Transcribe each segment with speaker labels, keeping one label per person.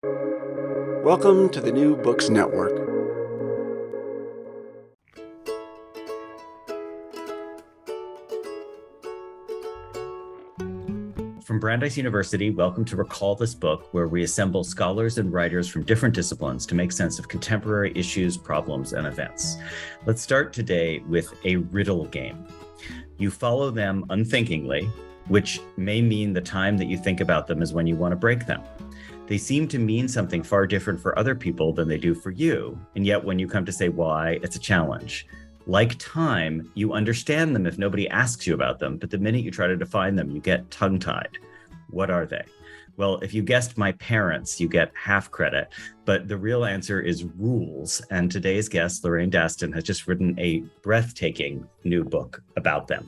Speaker 1: Welcome to the New Books Network.
Speaker 2: From Brandeis University, welcome to Recall This Book, where we assemble scholars and writers from different disciplines to make sense of contemporary issues, problems, and events. Let's start today with a riddle game. You follow them unthinkingly, which may mean the time that you think about them is when you want to break them. They seem to mean something far different for other people than they do for you, and yet when you come to say why, it's a challenge. Like time, you understand them if nobody asks you about them, but the minute you try to define them, you get tongue-tied. What are they? Well, if you guessed my parents, you get half credit, but the real answer is rules. And today's guest, Lorraine Daston, has just written a breathtaking new book about them.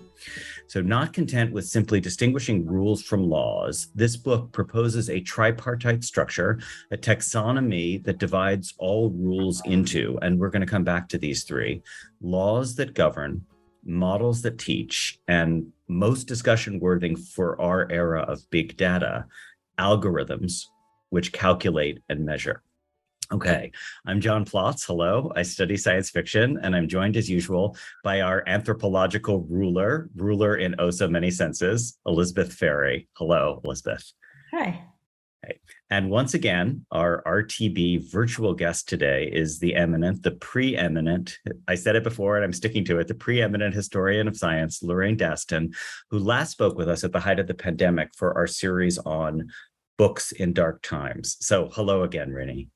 Speaker 2: So not content with simply distinguishing rules from laws, this book proposes a tripartite structure, a taxonomy that divides all rules into, and we're going to come back to these three, laws that govern, models that teach, and most discussion worthy for our era of big data, algorithms which calculate and measure. Okay, I'm John Plotz. Hello, I study science fiction, and I'm joined as usual by our anthropological ruler in oh so many senses, Elizabeth Ferry. Hello, Elizabeth.
Speaker 3: Hi.
Speaker 2: Okay. And once again, our RTB virtual guest today is the eminent, the preeminent, I said it before and I'm sticking to it, the preeminent historian of science, Lorraine Daston, who last spoke with us at the height of the pandemic for our series on books in dark times. So hello again, Rini.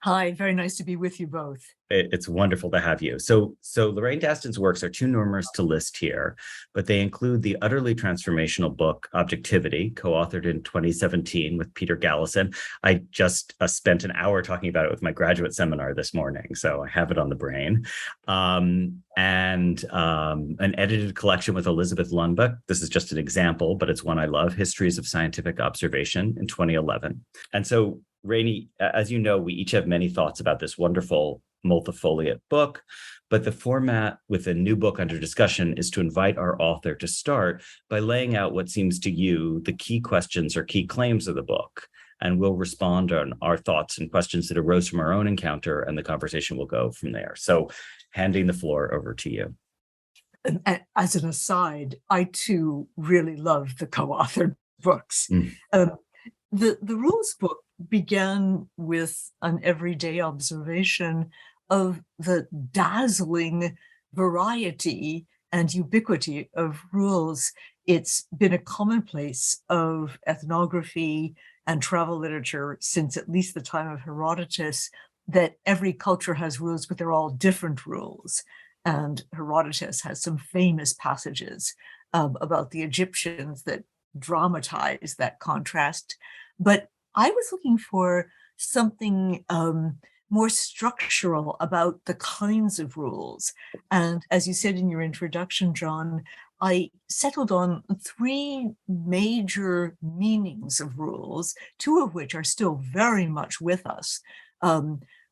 Speaker 3: Hi, very nice to be with you both.
Speaker 2: It's wonderful to have you. So Lorraine Daston's works are too numerous to list here, but they include the utterly transformational book, Objectivity, co-authored in 2017 with Peter Gallison. I just spent an hour talking about it with my graduate seminar this morning, so I have it on the brain. And an edited collection with Elizabeth Lundbuck. This is just an example, but it's one I love, Histories of Scientific Observation in 2011. And so Rainey, as you know, we each have many thoughts about this wonderful multifoliate book, but the format with a new book under discussion is to invite our author to start by laying out what seems to you the key questions or key claims of the book, and we'll respond on our thoughts and questions that arose from our own encounter, and the conversation will go from there. So handing the floor over to you.
Speaker 3: And as an aside, I too really love the co-authored books. The rules book began with an everyday observation of the dazzling variety and ubiquity of rules. It's been a commonplace of ethnography and travel literature since at least the time of Herodotus that every culture has rules, but they're all different rules. And Herodotus has some famous passages about the Egyptians that dramatize that contrast. But I was looking for something more structural about the kinds of rules. And as you said in your introduction, John, I settled on three major meanings of rules, two of which are still very much with us.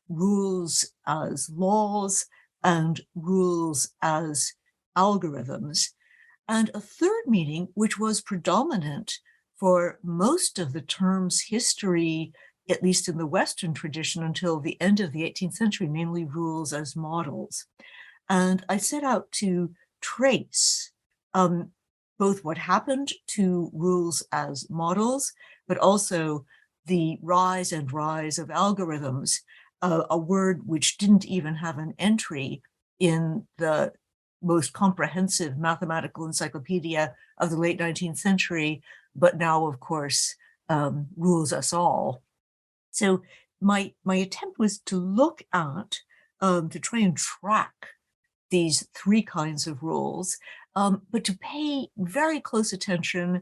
Speaker 3: Rules as laws and rules as algorithms. And a third meaning, which was predominant for most of the term's history, at least in the Western tradition, until the end of the 18th century, namely rules as models. And I set out to trace both what happened to rules as models, but also the rise and rise of algorithms, a word which didn't even have an entry in the most comprehensive mathematical encyclopedia of the late 19th century, but now, of course, rules us all. So my attempt was to look at, to try and track these three kinds of rules, but to pay very close attention,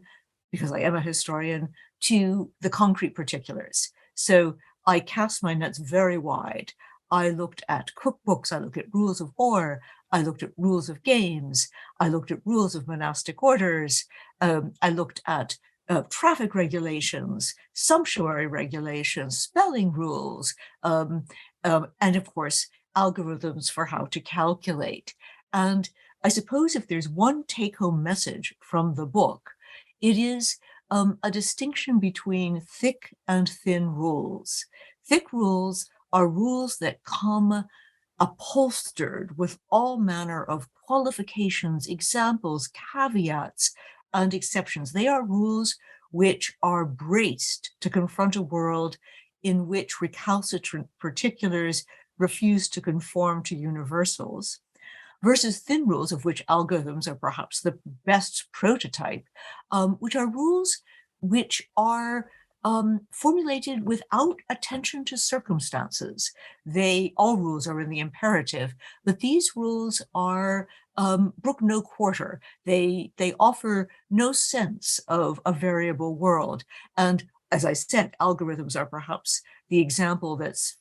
Speaker 3: because I am a historian, to the concrete particulars. So I cast my nets very wide. I looked at cookbooks, I looked at rules of war, I looked at rules of games, I looked at rules of monastic orders, I looked at traffic regulations, sumptuary regulations, spelling rules, and of course, algorithms for how to calculate. And I suppose if there's one take-home message from the book, it is a distinction between thick and thin rules. Thick rules are rules that come upholstered with all manner of qualifications, examples, caveats, and exceptions. They are rules which are braced to confront a world in which recalcitrant particulars refuse to conform to universals, versus thin rules, of which algorithms are perhaps the best prototype, which are rules which are formulated without attention to circumstances. All rules are in the imperative, but these rules are brook no quarter. They offer no sense of a variable world. And as I said, algorithms are perhaps the example that's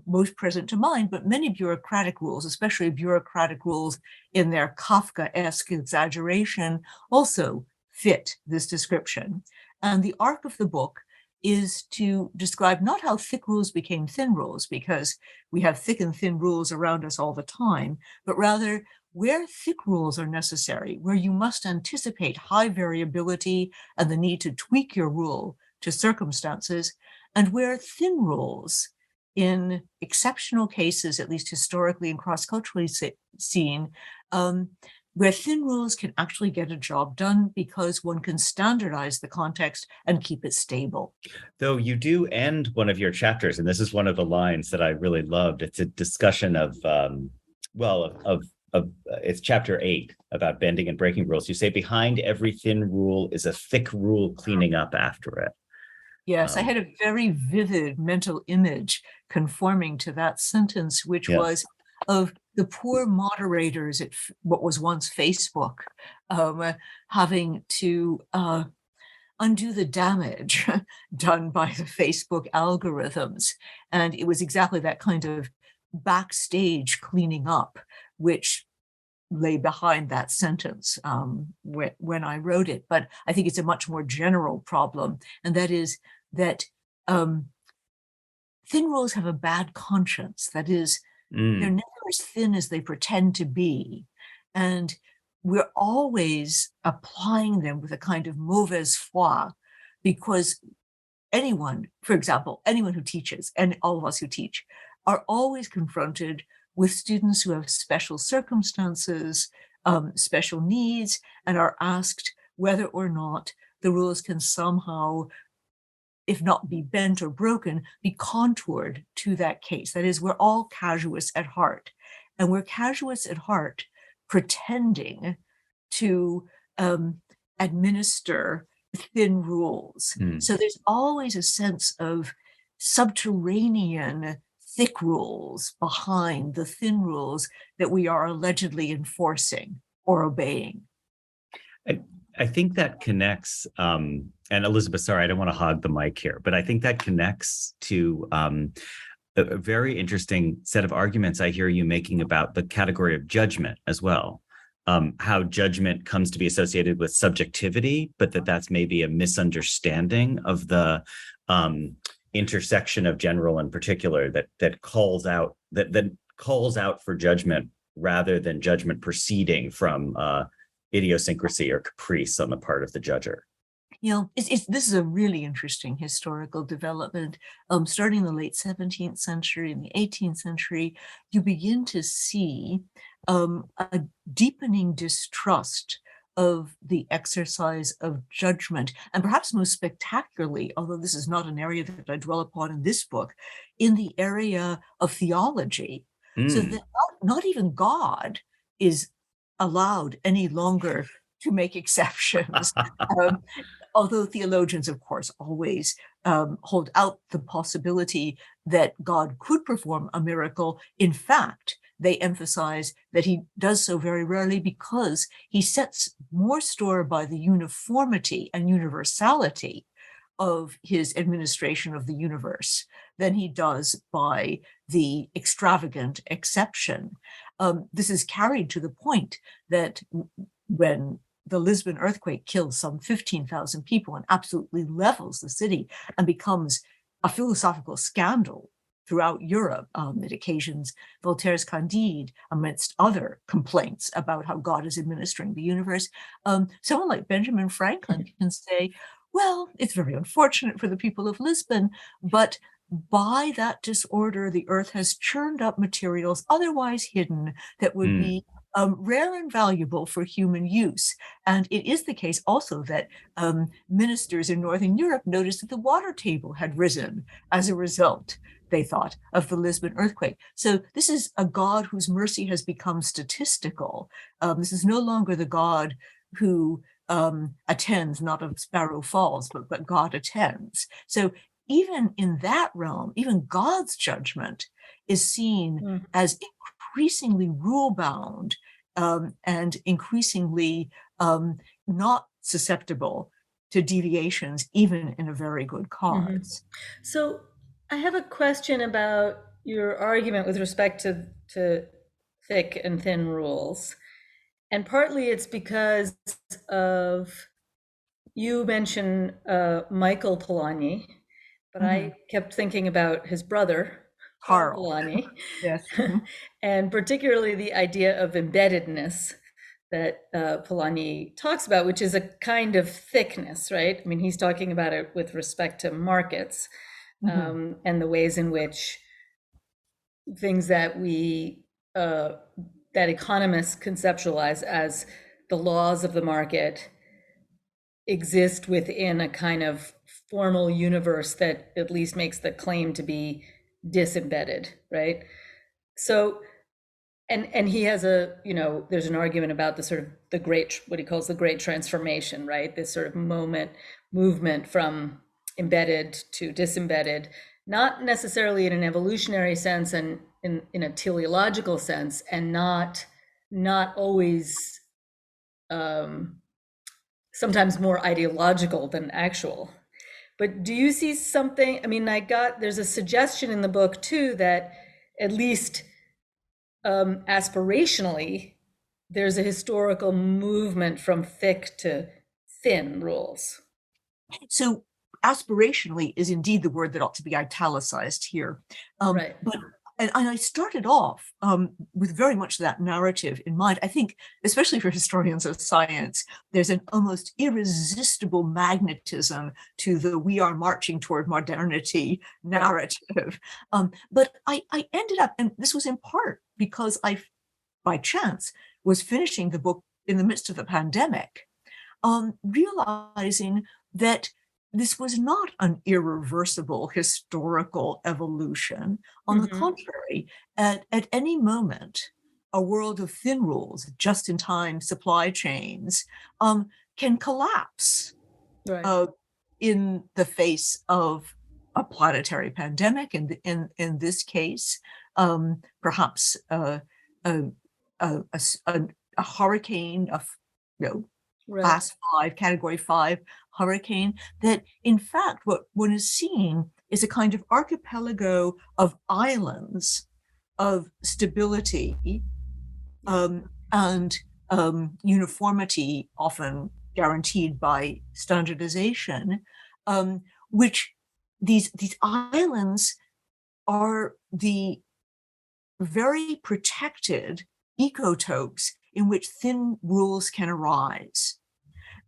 Speaker 3: most present to mind, but many bureaucratic rules, especially bureaucratic rules in their Kafkaesque exaggeration, also fit this description. And the arc of the book is to describe not how thick rules became thin rules, because we have thick and thin rules around us all the time, but rather where thick rules are necessary, where you must anticipate high variability and the need to tweak your rule to circumstances, and where thin rules, in exceptional cases, at least historically and cross-culturally seen, where thin rules can actually get a job done because one can standardize the context and keep it stable.
Speaker 2: Though you do end one of your chapters, and this is one of the lines that I really loved. It's a discussion of it's chapter 8 about bending and breaking rules. You say, behind every thin rule is a thick rule cleaning up after it.
Speaker 3: Yes, I had a very vivid mental image conforming to that sentence, which was of the poor moderators at what was once Facebook, having to undo the damage done by the Facebook algorithms. And it was exactly that kind of backstage cleaning up, which lay behind that sentence when I wrote it. But I think it's a much more general problem, and that is that thin rules have a bad conscience. That is, they're never as thin as they pretend to be. And we're always applying them with a kind of mauvaise foi, because anyone, for example, anyone who teaches, and all of us who teach, are always confronted with students who have special circumstances, special needs, and are asked whether or not the rules can somehow, if not be bent or broken, be contoured to that case. That is, we're all casuists at heart, and we're casuists at heart pretending to administer thin rules. So there's always a sense of subterranean thick rules behind the thin rules that we are allegedly enforcing or obeying.
Speaker 2: I think that connects, and Elizabeth, sorry, I don't want to hog the mic here, but I think that connects to a very interesting set of arguments I hear you making about the category of judgment as well. How judgment comes to be associated with subjectivity, but that's maybe a misunderstanding of the intersection of general and particular that calls out for judgment rather than judgment proceeding from idiosyncrasy or caprice on the part of the judger.
Speaker 3: You know, this is a really interesting historical development. Starting in the late 17th century and the 18th century, you begin to see a deepening distrust of the exercise of judgment, and perhaps most spectacularly, although this is not an area that I dwell upon in this book, in the area of theology. So that not even God is allowed any longer to make exceptions. Although theologians, of course, always hold out the possibility that God could perform a miracle. In fact, they emphasize that he does so very rarely because he sets more store by the uniformity and universality of his administration of the universe than he does by the extravagant exception. This is carried to the point that when the Lisbon earthquake kills some 15,000 people and absolutely levels the city and becomes a philosophical scandal throughout Europe, it occasions Voltaire's Candide, amidst other complaints about how God is administering the universe. Someone like Benjamin Franklin can say, well, it's very unfortunate for the people of Lisbon, but by that disorder, the earth has churned up materials otherwise hidden that would be rare and valuable for human use. And it is the case also that ministers in Northern Europe noticed that the water table had risen as a result, they thought, of the Lisbon earthquake. So this is a God whose mercy has become statistical. This is no longer the God who attends, not of Sparrow Falls, but God attends. So even in that realm, even God's judgment is seen as increasingly rule-bound and increasingly not susceptible to deviations, even in a very good cause.
Speaker 4: So I have a question about your argument with respect to thick and thin rules. And partly it's because of, you mentioned Michael Polanyi, but I kept thinking about his brother, Carl Polanyi.
Speaker 3: Yes.
Speaker 4: And particularly the idea of embeddedness that Polanyi talks about, which is a kind of thickness, right? I mean, he's talking about it with respect to markets and the ways in which things that that economists conceptualize as the laws of the market exist within a kind of formal universe that at least makes the claim to be disembedded, right? So, and he has there's an argument about the sort of the great, what he calls the great transformation, right? This sort of movement from embedded to disembedded, not necessarily in an evolutionary sense and in a teleological sense, and not always sometimes more ideological than actual. But do you see something? I mean, there's a suggestion in the book too that at least aspirationally, there's a historical movement from thick to thin rules.
Speaker 3: So aspirationally is indeed the word that ought to be italicized here.
Speaker 4: Right.
Speaker 3: But and I started off with very much that narrative in mind. I think, especially for historians of science, there's an almost irresistible magnetism to the "we are marching toward modernity" narrative. But I ended up, and this was in part because I, by chance, was finishing the book in the midst of the pandemic, realizing that this was not an irreversible historical evolution. On the contrary, at any moment, a world of thin rules, just-in-time supply chains, can collapse in the face of a planetary pandemic, and in this case, perhaps a hurricane of class 5, category 5 hurricane, that in fact what one is seeing is a kind of archipelago of islands of stability and uniformity, often guaranteed by standardization, which these islands are the very protected ecotopes in which thin rules can arise.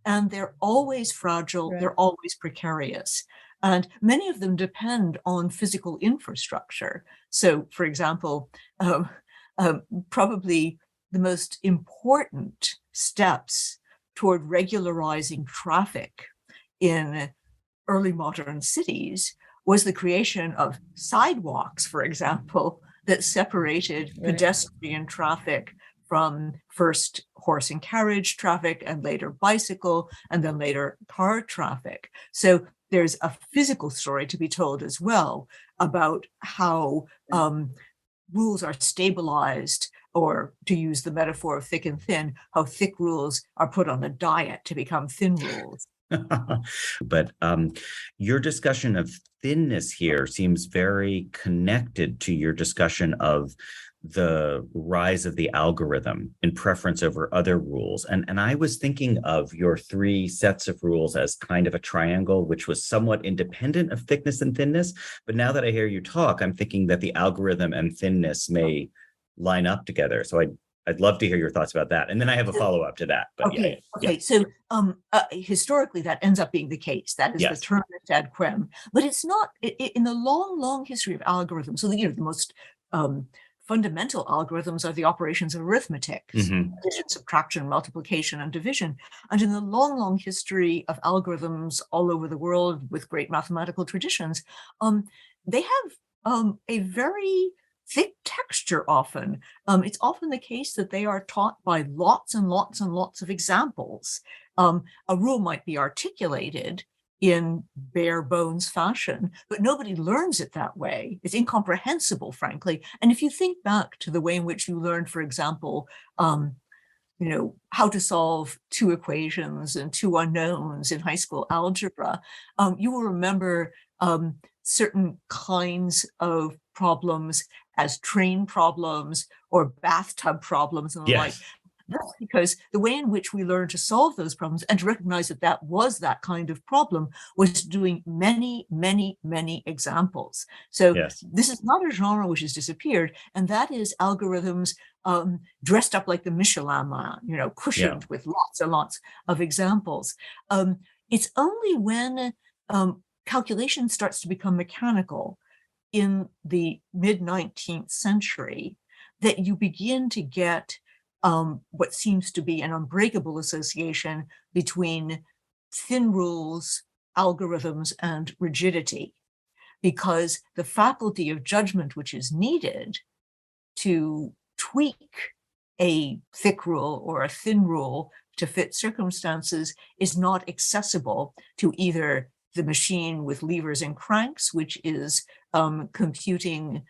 Speaker 3: And they're always fragile, they're always precarious. And many of them depend on physical infrastructure. So, for example, probably the most important steps toward regularizing traffic in early modern cities was the creation of sidewalks, for example, that separated pedestrian traffic from first horse and carriage traffic and later bicycle and then later car traffic. So there's a physical story to be told as well about how rules are stabilized, or to use the metaphor of thick and thin, how thick rules are put on a diet to become thin rules.
Speaker 2: But your discussion of thinness here seems very connected to your discussion of the rise of the algorithm in preference over other rules. And I was thinking of your 3 sets of rules as kind of a triangle, which was somewhat independent of thickness and thinness. But now that I hear you talk, I'm thinking that the algorithm and thinness may line up together. So I'd love to hear your thoughts about that. And then I have a follow-up to that. But
Speaker 3: okay. So historically, that ends up being the case. That is the terminus ad quem. But it's not in the long, long history of algorithms. So the most fundamental algorithms are the operations of arithmetic, addition, subtraction, multiplication, and division. And in the long, long history of algorithms all over the world with great mathematical traditions, they have a very thick texture often. It's often the case that they are taught by lots and lots and lots of examples. A rule might be articulated in bare bones fashion, but nobody learns it that way. It's incomprehensible, frankly. And if you think back to the way in which you learned, for example, how to solve two equations and two unknowns in high school algebra, you will remember certain kinds of problems as train problems or bathtub problems and the like. That's because the way in which we learn to solve those problems and to recognize that that was that kind of problem was doing many, many, many examples. So this is not a genre which has disappeared, and that is algorithms dressed up like the Michelin Man, cushioned with lots and lots of examples. It's only when calculation starts to become mechanical in the mid-19th century that you begin to get what seems to be an unbreakable association between thin rules, algorithms, and rigidity, because the faculty of judgment which is needed to tweak a thick rule or a thin rule to fit circumstances is not accessible to either the machine with levers and cranks, which is computing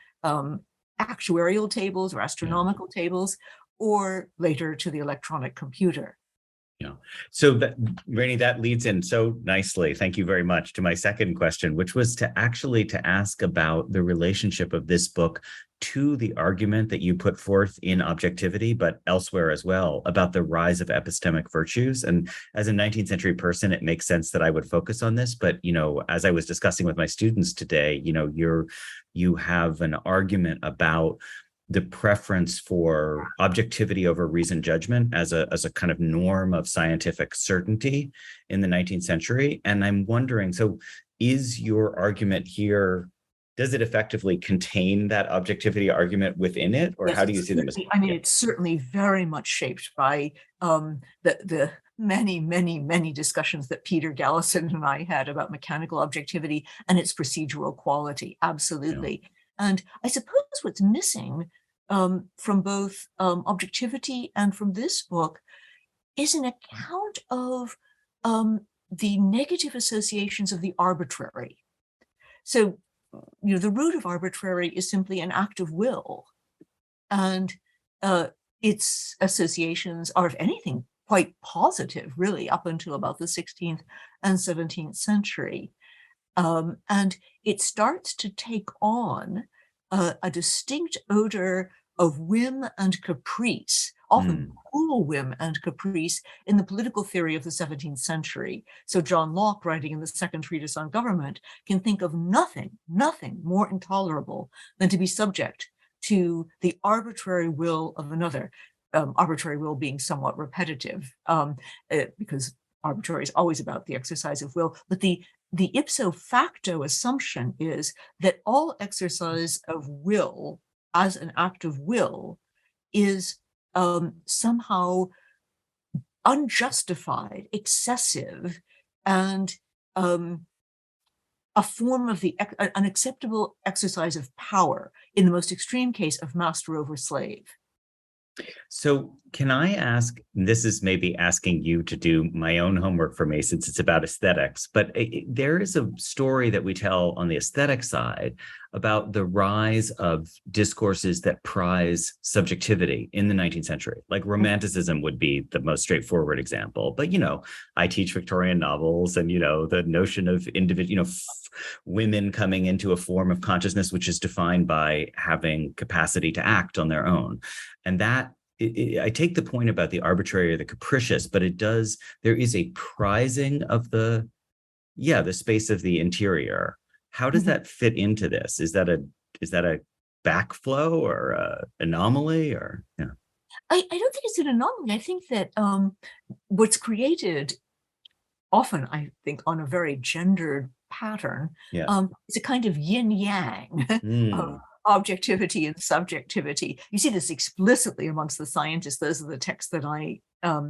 Speaker 3: actuarial tables or astronomical tables, or later to the electronic computer.
Speaker 2: So Rainey, that leads in so nicely. Thank you very much to my second question, which was to ask about the relationship of this book to the argument that you put forth in Objectivity, but elsewhere as well, about the rise of epistemic virtues. And as a 19th century person, it makes sense that I would focus on this. But, as I was discussing with my students today, you have an argument about the preference for objectivity over reasoned judgment as a kind of norm of scientific certainty in the 19th century. And I'm wondering, so is your argument here, does it effectively contain that objectivity argument within it? Or how do you see them?
Speaker 3: It's certainly very much shaped by the many, many, many discussions that Peter Gallison and I had about mechanical objectivity and its procedural quality. Absolutely. And I suppose what's missing from both Objectivity and from this book is an account of the negative associations of the arbitrary. So, the root of arbitrary is simply an act of will, and its associations are, if anything, quite positive, really, up until about the 16th and 17th century. And it starts to take on a distinct odor of whim and caprice, often cruel whim and caprice, in the political theory of the 17th century. So John Locke, writing in the Second Treatise on Government, can think of nothing more intolerable than to be subject to the arbitrary will of another, arbitrary will being somewhat repetitive, because arbitrary is always about the exercise of will. But the ipso facto assumption is that all exercise of will as an act of will is somehow unjustified, excessive, and a form of an unacceptable exercise of power, in the most extreme case of master over slave.
Speaker 2: So can I ask, this is maybe asking you to do my own homework for me since it's about aesthetics, but there is a story that we tell on the aesthetic side about the rise of discourses that prize subjectivity in the 19th century. Like Romanticism would be the most straightforward example. But, I teach Victorian novels and, the notion of women coming into a form of consciousness which is defined by having capacity to act on their own. And that, I take the point about the arbitrary or the capricious, but there is a prizing of the space of the interior. How does that fit into this? Is that a backflow or an anomaly or?
Speaker 3: I don't think it's an anomaly. I think that what's created often, I think, on a very gendered pattern,
Speaker 2: Yeah.
Speaker 3: is a kind of yin yang of
Speaker 2: Mm.
Speaker 3: objectivity and subjectivity. You see this explicitly amongst the scientists. Those are the texts that I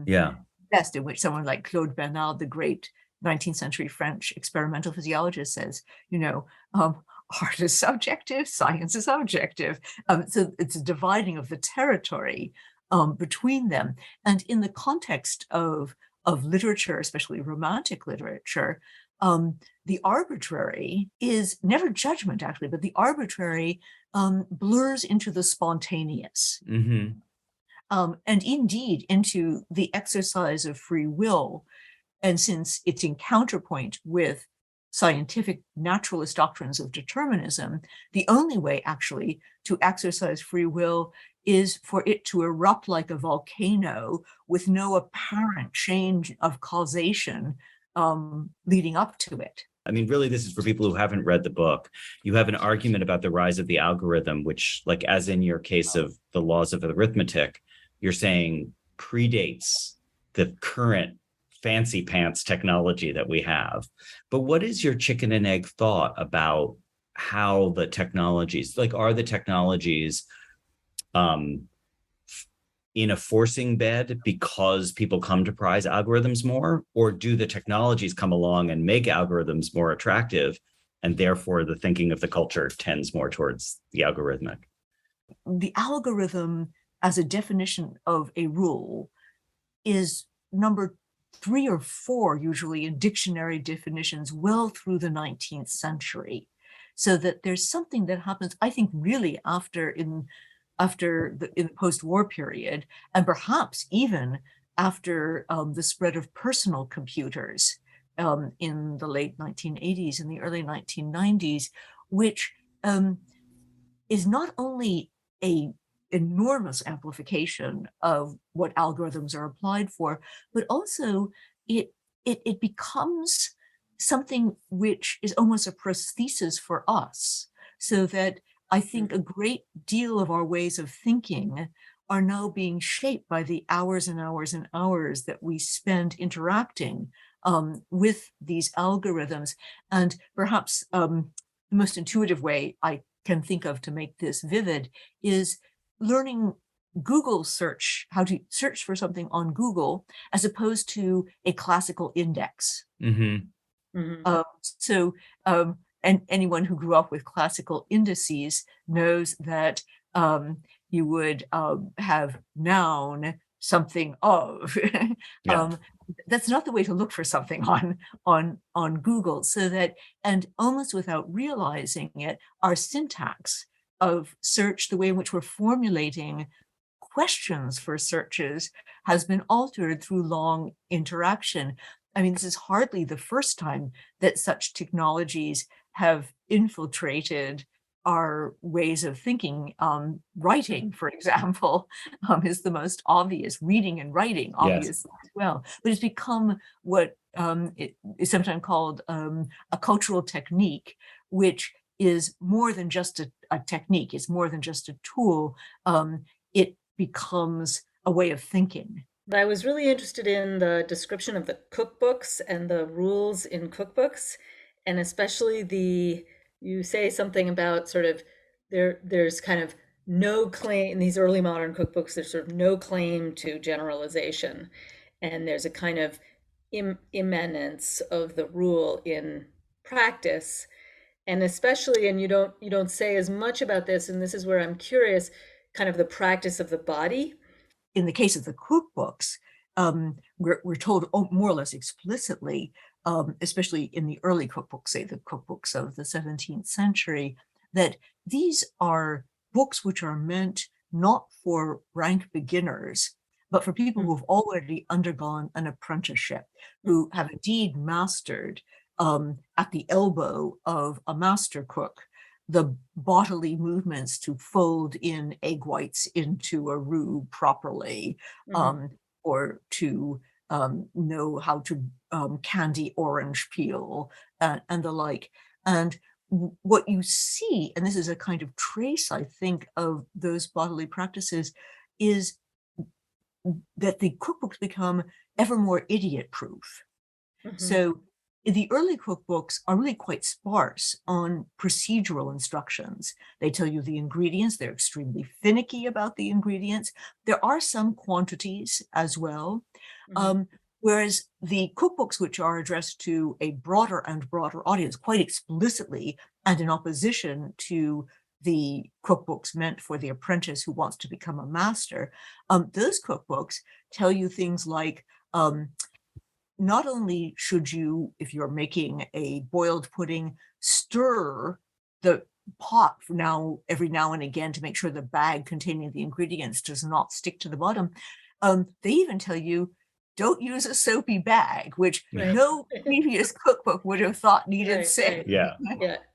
Speaker 2: Yeah.
Speaker 3: best, in which someone like Claude Bernard, the great 19th century French experimental physiologist, says, art is subjective, science is objective. So it's a dividing of the territory between them. And in the context of literature, especially romantic literature, the arbitrary is never judgment, actually, but the arbitrary blurs into the spontaneous.
Speaker 2: Mm-hmm.
Speaker 3: And indeed into the exercise of free will. And since it's in counterpoint with scientific naturalist doctrines of determinism, the only way actually to exercise free will is for it to erupt like a volcano with no apparent change of causation leading up to it.
Speaker 2: I mean, really, this is for people who haven't read the book. You have an argument about the rise of the algorithm, which, like, as in your case of the laws of arithmetic, you're saying predates the current fancy pants technology that we have. But what is your chicken and egg thought about how the technologies, like, are the technologies in a forcing bed because people come to prize algorithms more, or do the technologies come along and make algorithms more attractive, and therefore the thinking of the culture tends more towards the algorithmic?
Speaker 3: The algorithm as a definition of a rule is number 3 or 4 usually in dictionary definitions well through the 19th century. So that there's something that happens, I think, really in the post-war period, and perhaps even after the spread of personal computers in the late 1980s and the early 1990s, which is not only a enormous amplification of what algorithms are applied for, but also it becomes something which is almost a prosthesis for us, so that I think a great deal of our ways of thinking are now being shaped by the hours and hours and hours that we spend interacting with these algorithms. And perhaps the most intuitive way I can think of to make this vivid is learning Google search, how to search for something on Google, as opposed to a classical index.
Speaker 2: Mm-hmm.
Speaker 3: Mm-hmm. And anyone who grew up with classical indices knows that you would have noun something of.
Speaker 2: Yeah.
Speaker 3: That's not the way to look for something on Google. So that, and almost without realizing it, our syntax of search, the way in which we're formulating questions for searches, has been altered through long interaction. I mean, this is hardly the first time that such technologies have infiltrated our ways of thinking. Writing, for example, is the most obvious. Reading and writing, obviously, as well. But it's become what is sometimes called a cultural technique, which is more than just a technique. It's more than just a tool. It becomes a way of thinking.
Speaker 4: I was really interested in the description of the cookbooks and the rules in cookbooks, and especially you say something about sort of there's kind of no claim in these early modern cookbooks, there's sort of no claim to generalization. And there's a kind of immanence of the rule in practice. And especially, and you don't say as much about this, and this is where I'm curious, kind of the practice of the body.
Speaker 3: In the case of the cookbooks, we're told more or less explicitly, especially in the early cookbooks, say the cookbooks of the 17th century, that these are books which are meant not for rank beginners, but for people who have already undergone an apprenticeship, who have indeed mastered at the elbow of a master cook the bodily movements to fold in egg whites into a roux properly, or to know how to candy orange peel and the like. And what you see, and this is a kind of trace, I think, of those bodily practices, is that the cookbooks become ever more idiot-proof. So the early cookbooks are really quite sparse on procedural instructions. They tell you the ingredients. They're extremely finicky about the ingredients. There are some quantities as well. Whereas the cookbooks, which are addressed to a broader and broader audience, quite explicitly, and in opposition to the cookbooks meant for the apprentice who wants to become a master, those cookbooks tell you things like, not only should you, if you're making a boiled pudding, stir the pot every now and again to make sure the bag containing the ingredients does not stick to the bottom. They even tell you, don't use a soapy bag, which no previous cookbook would have thought needed saying.
Speaker 2: Yeah.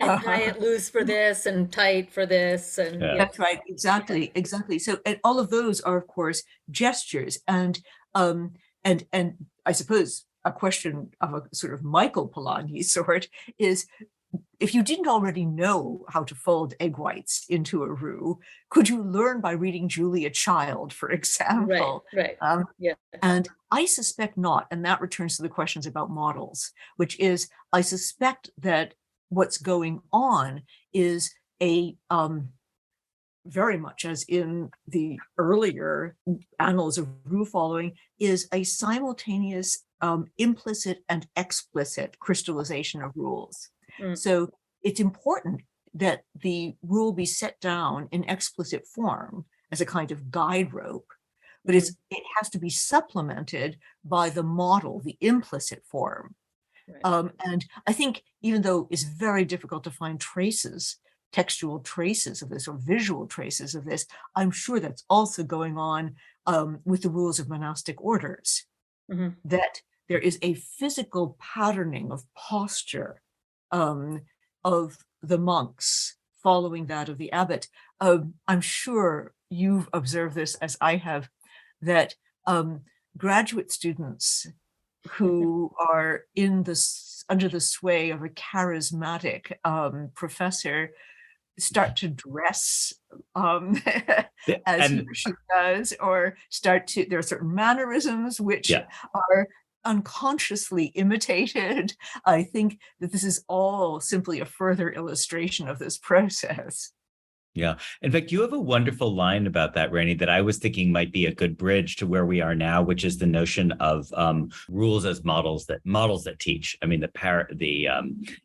Speaker 4: And tie it loose for this and tight for this. And
Speaker 3: that's right. Exactly. So, and all of those are, of course, gestures. And I suppose a question of a sort of Michael Polanyi sort is, if you didn't already know how to fold egg whites into a roux, could you learn by reading Julia Child, for example?
Speaker 4: Right.
Speaker 3: And I suspect not. And that returns to the questions about models, which is, I suspect that what's going on is a very much as in the earlier annals of roux following, is a simultaneous implicit and explicit crystallization of rules. So it's important that the rule be set down in explicit form as a kind of guide rope, but it has to be supplemented by the model, the implicit form. And I think, even though it's very difficult to find textual traces of this or visual traces of this, I'm sure that's also going on with the rules of monastic orders, that there is a physical patterning of posture of the monks following that of the abbot. I'm sure you've observed this, as I have, that graduate students who are under the sway of a charismatic professor start to dress as he or she does, or there are certain mannerisms which are unconsciously imitated. I think that this is all simply a further illustration of this process.
Speaker 2: Yeah. In fact, you have a wonderful line about that, Rainey, that I was thinking might be a good bridge to where we are now, which is the notion of rules as models that teach. I mean, the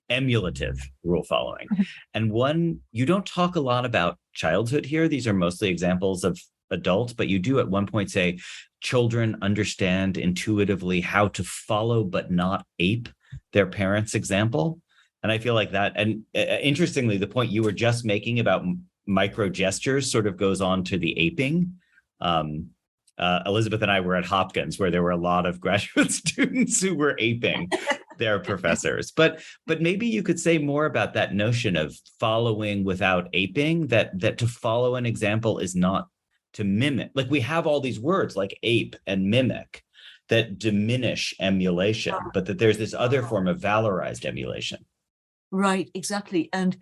Speaker 2: emulative rule following. And one, you don't talk a lot about childhood here. These are mostly examples of adults, but you do at one point say children understand intuitively how to follow but not ape their parents' example. And I feel like that, and interestingly, the point you were just making about micro gestures sort of goes on to the aping. Elizabeth and I were at Hopkins, where there were a lot of graduate students who were aping their professors. But maybe you could say more about that notion of following without aping, that to follow an example is not to mimic. Like, we have all these words like ape and mimic that diminish emulation, but that there's this other form of valorized emulation.
Speaker 3: Right, exactly. And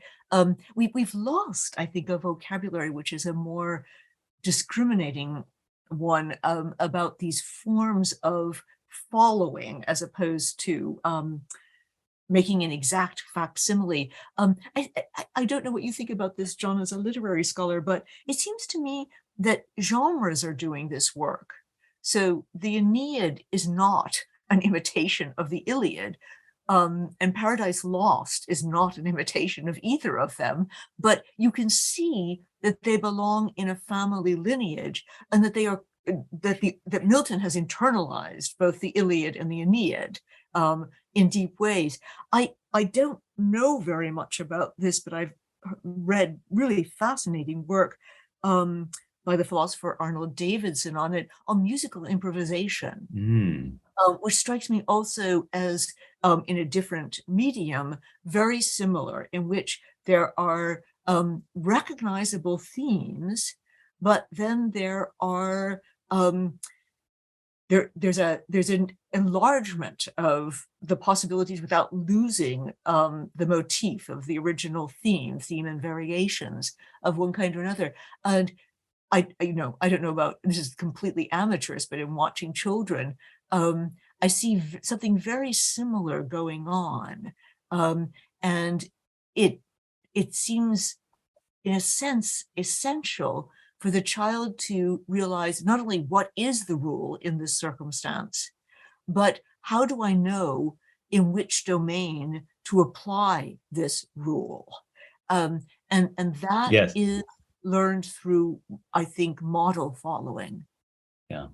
Speaker 3: we've lost, I think, a vocabulary which is a more discriminating one about these forms of following as opposed to making an exact facsimile. I don't know what you think about this, John, as a literary scholar, but it seems to me that genres are doing this work. So the Aeneid is not an imitation of the Iliad, and Paradise Lost is not an imitation of either of them, but you can see that they belong in a family lineage, and that they are that Milton has internalized both the Iliad and the Aeneid in deep ways. I don't know very much about this, but I've read really fascinating work by the philosopher Arnold Davidson on musical improvisation, which strikes me also as, in a different medium, very similar, in which there are recognizable themes, but then there are there's an enlargement of the possibilities without losing the motif of the original theme and variations of one kind or another. And I don't know about, this is completely amateurish, but in watching children, I see something very similar going on. And it seems, in a sense, essential for the child to realize not only what is the rule in this circumstance, but how do I know in which domain to apply this rule? And that
Speaker 2: Yes.
Speaker 3: is learned through, I think, model following.
Speaker 2: Yeah.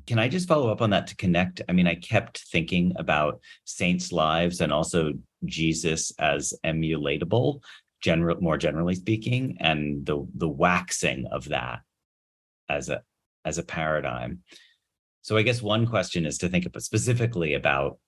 Speaker 2: Can I just follow up on that to connect? I mean, I kept thinking about saints' lives and also Jesus as emulatable, more generally speaking, and the waxing of that as a paradigm. So I guess one question is to think about specifically about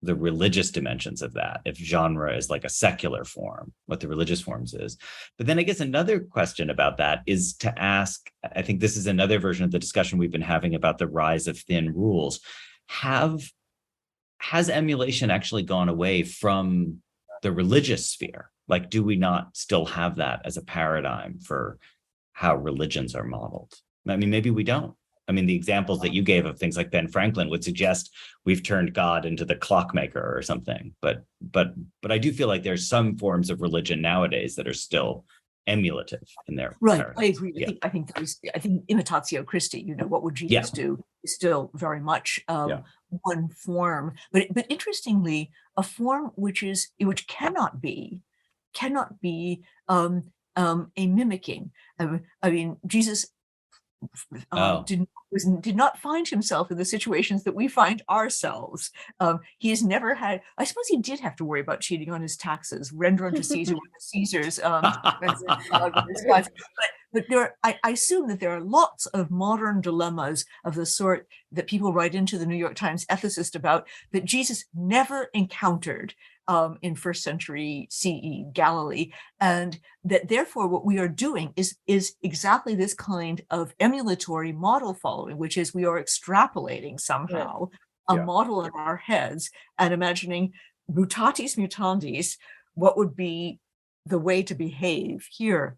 Speaker 2: the religious dimensions of that, if genre is like a secular form, what the religious forms is. But then I guess another question about that is to ask, I think this is another version of the discussion we've been having about the rise of thin rules. Has emulation actually gone away from the religious sphere? Like, do we not still have that as a paradigm for how religions are modeled? I mean, maybe we don't. I mean, the examples that you gave of things like Ben Franklin would suggest we've turned God into the clockmaker or something. But I do feel like there's some forms of religion nowadays that are still emulative in their
Speaker 3: Right.
Speaker 2: paradigms.
Speaker 3: I agree.
Speaker 2: Yeah.
Speaker 3: I think imitatio Christi, what would Jesus do, is still very much one form. But interestingly, a form which cannot be a mimicking. I mean, Jesus did not find himself in the situations that we find ourselves. He has never had, I suppose he did have to worry about cheating on his taxes, render unto Caesar what is Caesar's, but I assume that there are lots of modern dilemmas of the sort that people write into the New York Times ethicist about that Jesus never encountered in first century CE Galilee, and that therefore what we are doing is exactly this kind of emulatory model following, which is we are extrapolating somehow a model in our heads and imagining mutatis mutandis, what would be the way to behave here.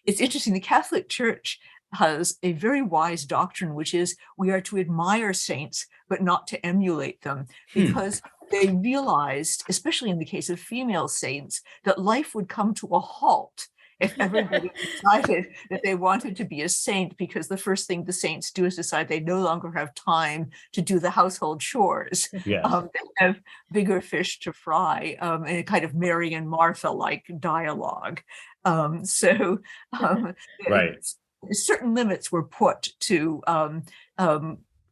Speaker 3: It's interesting, the Catholic Church has a very wise doctrine, which is we are to admire saints, but not to emulate them, because they realized, especially in the case of female saints, that life would come to a halt if everybody decided that they wanted to be a saint, because the first thing the saints do is decide they no longer have time to do the household chores. They have bigger fish to fry, in a kind of Mary and Martha-like dialogue. Certain limits were put to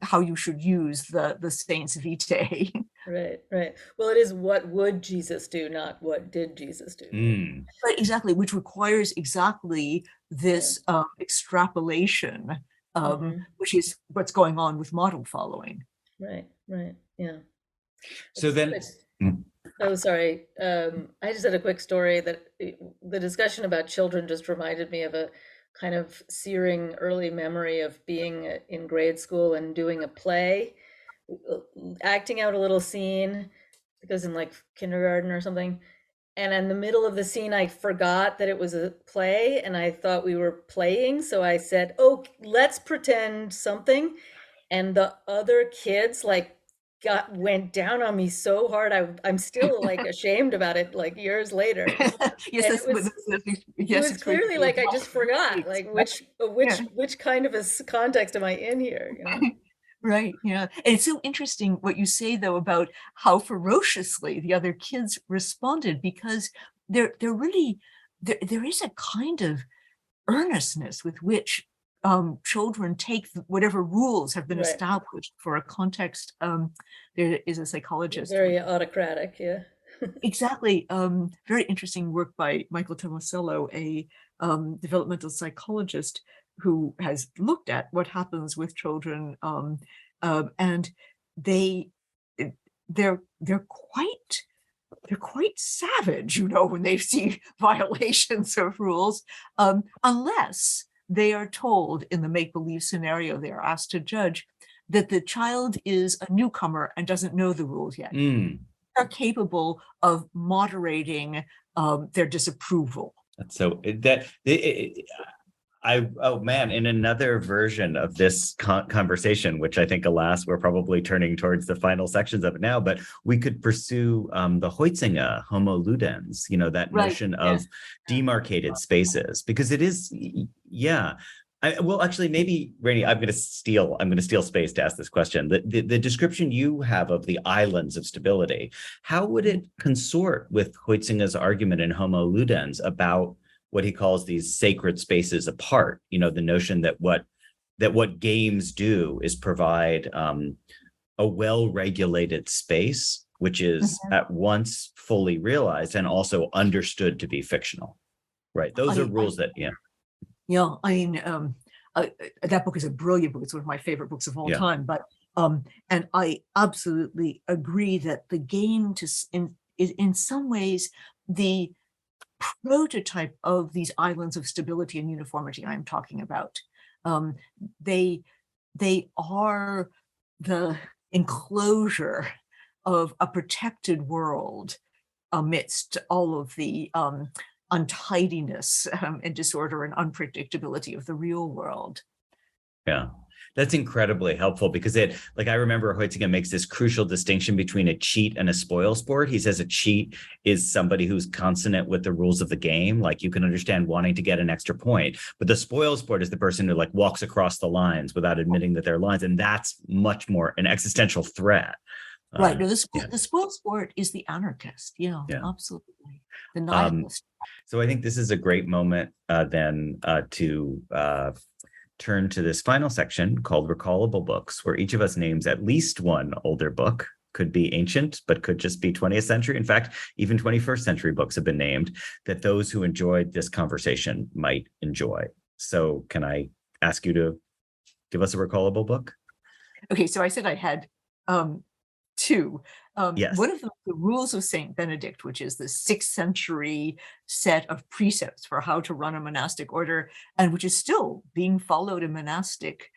Speaker 3: how you should use the saints vitae.
Speaker 4: Right. Well, it is what would Jesus do, not what did Jesus do.
Speaker 3: Right, exactly, which requires exactly this extrapolation, which is what's going on with model following.
Speaker 4: Right, yeah.
Speaker 2: So then...
Speaker 4: Oh, sorry. I just had a quick story that the discussion about children just reminded me of a kind of searing early memory of being in grade school and doing a play, acting out a little scene, because in like kindergarten or something. And in the middle of the scene, I forgot that it was a play and I thought we were playing. So I said, oh, let's pretend something. And the other kids went down on me so hard. I'm still like ashamed about it, like years later.
Speaker 3: Yes,
Speaker 4: it was clearly like I just forgot, like which kind of a context am I in here?
Speaker 3: Right. Yeah. And it's so interesting what you say, though, about how ferociously the other kids responded, because there is a kind of earnestness with which children take whatever rules have been established for a context. There is a psychologist.
Speaker 4: Very autocratic, yeah.
Speaker 3: Exactly. Very interesting work by Michael Tomasello, a developmental psychologist who has looked at what happens with children, and they're quite savage, when they see violations of rules, unless they are told in the make-believe scenario they are asked to judge that the child is a newcomer and doesn't know the rules yet. Are capable of moderating their disapproval.
Speaker 2: So Oh man, in another version of this conversation, which I think, alas, we're probably turning towards the final sections of it now, but we could pursue the Huizinga Homo Ludens, that
Speaker 3: Right.
Speaker 2: notion
Speaker 3: Yeah.
Speaker 2: of demarcated spaces, because it is, yeah. Well, actually, maybe, Rainey, I'm going to steal space to ask this question. The description you have of the islands of stability, how would it consort with Huizinga's argument in Homo Ludens about what he calls these sacred spaces apart? The notion that what games do is provide a well-regulated space, which is at once fully realized and also understood to be fictional. Right. Those are rules that, yeah.
Speaker 3: Yeah, I mean, that book is a brilliant book. It's one of my favorite books of all time. But and I absolutely agree that the game is in some ways the prototype of these islands of stability and uniformity I'm talking about. They are the enclosure of a protected world amidst all of the untidiness and disorder and unpredictability of the real world.
Speaker 2: Yeah. That's incredibly helpful because I remember Huizinga makes this crucial distinction between a cheat and a spoil sport. He says a cheat is somebody who's consonant with the rules of the game. Like, you can understand wanting to get an extra point, but the spoil sport is the person who walks across the lines without admitting that they're lines. And that's much more an existential threat.
Speaker 3: Right. No, the spoil sport is the anarchist. Yeah. Absolutely. The nihilist.
Speaker 2: So I think this is a great moment then to turn to this final section called Recallable Books, where each of us names at least one older book. Could be ancient, but could just be 20th century. In fact, even 21st century books have been named that those who enjoyed this conversation might enjoy. So can I ask you to give us a recallable book?
Speaker 3: Okay, so I said I had two.
Speaker 2: Yes.
Speaker 3: One of them, The Rules of Saint Benedict, which is the 6th century set of precepts for how to run a monastic order, and which is still being followed in monastic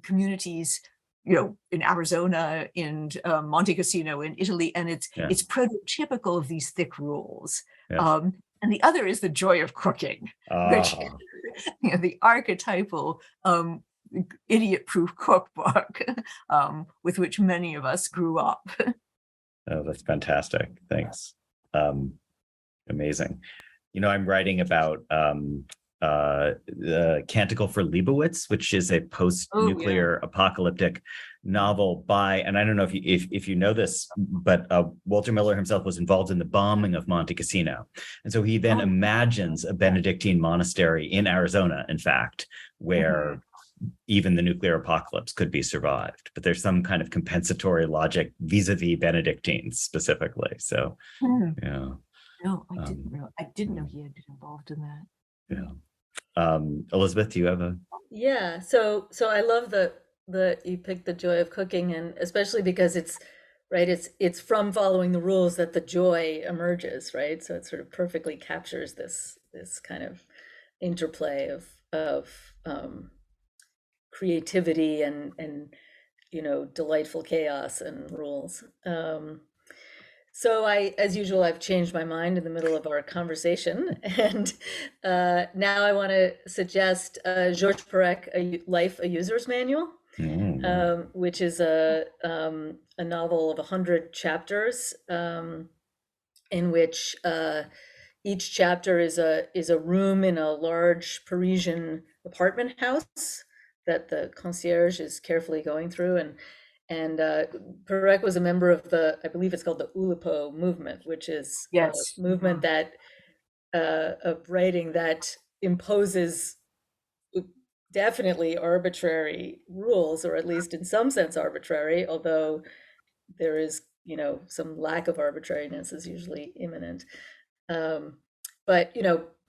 Speaker 3: communities, in Arizona, in Monte Cassino, in Italy, and it's prototypical of these thick rules. And the other is The Joy of Cooking, which is the archetypal idiot-proof cookbook with which many of us grew up.
Speaker 2: Oh, that's fantastic. Thanks. Amazing. I'm writing about the Canticle for Leibowitz, which is a post-nuclear apocalyptic novel by, and I don't know if you know this, but Walter Miller himself was involved in the bombing of Monte Cassino. And so he then imagines a Benedictine monastery in Arizona, in fact, where even the nuclear apocalypse could be survived. But there's some kind of compensatory logic vis-a-vis Benedictines specifically. So, yeah.
Speaker 3: No, I didn't know he had been involved in that.
Speaker 2: Yeah. Elizabeth, do you have a?
Speaker 4: Yeah. So I love the you picked The Joy of Cooking, and especially because it's from following the rules that the joy emerges, right? So it sort of perfectly captures this kind of interplay of creativity and delightful chaos and rules. So as usual, I've changed my mind in the middle of our conversation, and now I want to suggest Georges Perec, A User's Manual, which is a novel of 100 chapters, in which each chapter is a room in a large Parisian apartment house that the concierge is carefully going through, and Perec was a member of I believe it's called the Oulipo movement, which is a movement that of writing that imposes definitely arbitrary rules, or at least in some sense arbitrary, although there is some lack of arbitrariness is usually imminent. But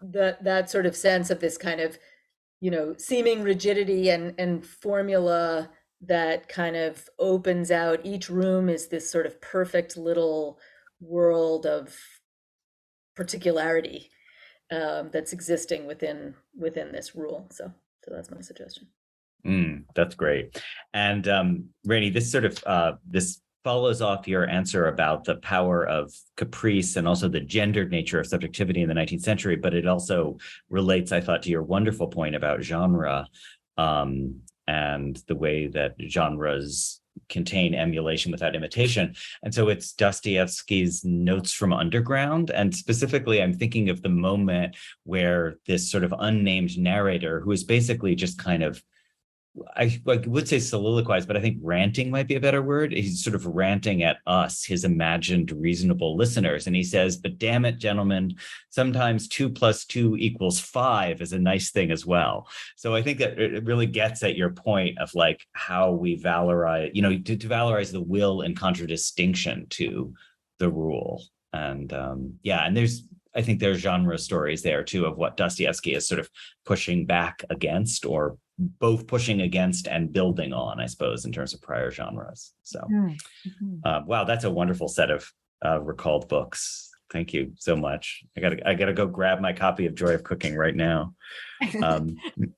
Speaker 4: that sort of sense of this kind of seeming rigidity and formula that kind of opens out. Each room is this sort of perfect little world of particularity that's existing within this rule. So that's my suggestion.
Speaker 2: That's great. And Rainey, this sort of this follows off your answer about the power of caprice and also the gendered nature of subjectivity in the 19th century, but it also relates, I thought, to your wonderful point about genre, and the way that genres contain emulation without imitation. And so it's Dostoevsky's Notes from Underground. And specifically, I'm thinking of the moment where this sort of unnamed narrator, who is basically just kind of, I would say soliloquize, but I think ranting might be a better word. He's sort of ranting at us, his imagined reasonable listeners. And he says, but damn it, gentlemen, sometimes 2 + 2 = 5 is a nice thing as well. So I think that it really gets at your point of like how we valorize, to valorize the will in contradistinction to the rule. And and I think there's genre stories there too of what Dostoevsky is sort of pushing back against, or both pushing against and building on, I suppose, in terms of prior genres. So, wow, that's a wonderful set of recalled books. Thank you so much. I gotta go grab my copy of Joy of Cooking right now.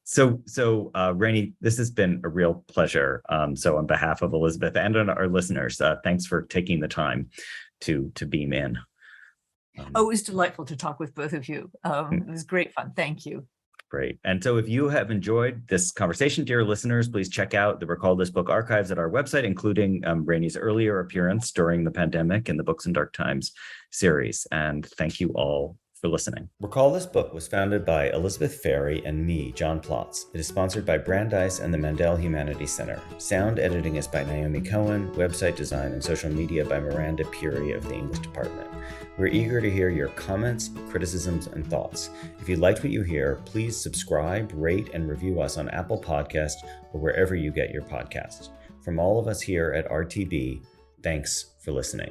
Speaker 2: So Rainey, this has been a real pleasure. So on behalf of Elizabeth and on our listeners, thanks for taking the time to beam in.
Speaker 3: It was delightful to talk with both of you. It was great fun. Thank you.
Speaker 2: Great. And so if you have enjoyed this conversation, dear listeners, please check out the Recall This Book archives at our website, including Rainey's earlier appearance during the pandemic in the Books in Dark Times series. And thank you all for listening. Recall This Book was founded by Elizabeth Ferry and me, John Plotz. It is sponsored by Brandeis and the Mandel Humanities Center. Sound editing is by Naomi Cohen, website design and social media by Miranda Puri of the English department. We're eager to hear your comments, criticisms, and thoughts. If you liked what you hear, please subscribe, rate, and review us on Apple Podcasts or wherever you get your podcasts. From all of us here at RTB, thanks for listening.